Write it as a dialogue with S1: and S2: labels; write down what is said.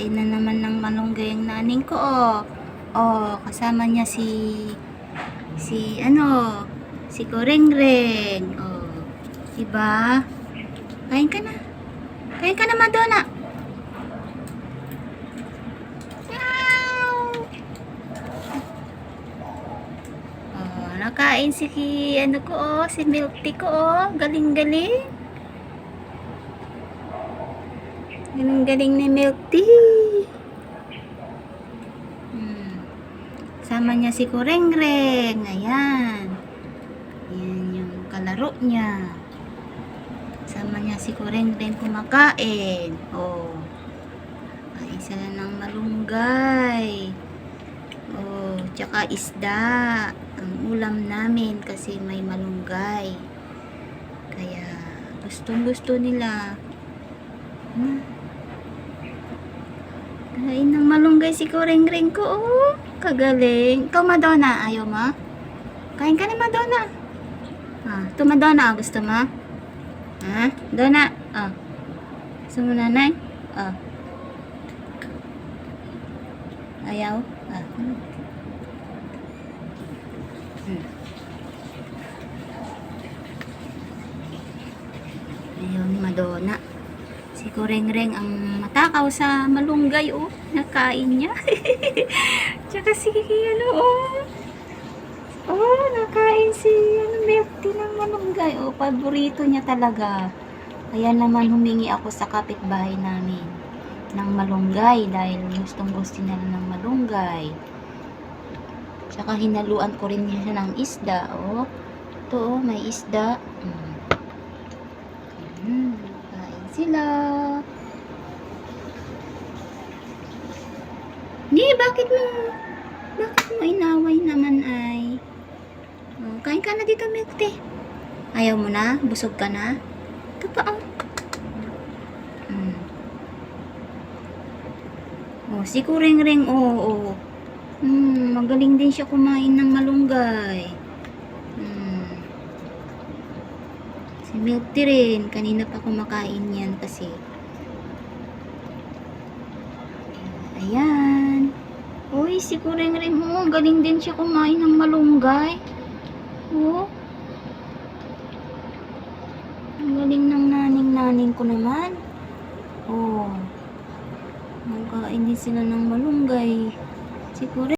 S1: Kain na naman ng malunggay ang naning ko, oh. Oh, kasama niya si Kurengreng. Oh, diba? Kain ka na. Kain ka na, Madonna. Oh, nakain si si Milk Tea ko, oh. Galing-galing. Galing-galing ni Milk Tea. Sama niya si Kurengreng. Ayan. Ayan yung kalaro niya. Sama niya si Kurengreng kumakain. Oh. Kain sila ng malunggay. Oh, tsaka isda. Ang ulam namin kasi may malunggay. Kaya gustong-gusto nila. Kain ng malunggay si Kurengreng ko, oh. Kagaling. Ikaw, Madonna, ayaw mo? Kain ka ni Madonna. Ito, Madonna, gusto mo? Donna, gusto mo, nanay? Ayaw? Ayaw ni Madonna. Si Kurengreng ang matakaw sa malunggay, oh. Nakain niya. Tsaka si nakain si Milk Tea ng malunggay. Oh, paborito niya talaga. Kaya naman humingi ako sa kapitbahay namin ng malunggay dahil gustong-gusto nila ng malunggay. Tsaka hinaluan ko rin niya ng isda, oh. Ito, oh, may isda. Kain sila. Bakit mo inaway naman ay? Oh, kain ka na dito, Milk Tea. Ayaw mo na? Busog ka na? Ito pa, oh. Oh, si Kurengreng, oh. Magaling din siya kumain ng malunggay. Si Milk Tea rin, kanina pa kumakain yan kasi. Ayan. Uy, si Kurengreng, oh, galing din siya kumain ng malunggay. Oh. Ang galing ng naning-naning ko naman. Oh. Nagkain din sila ng malunggay. Si Kurengreng.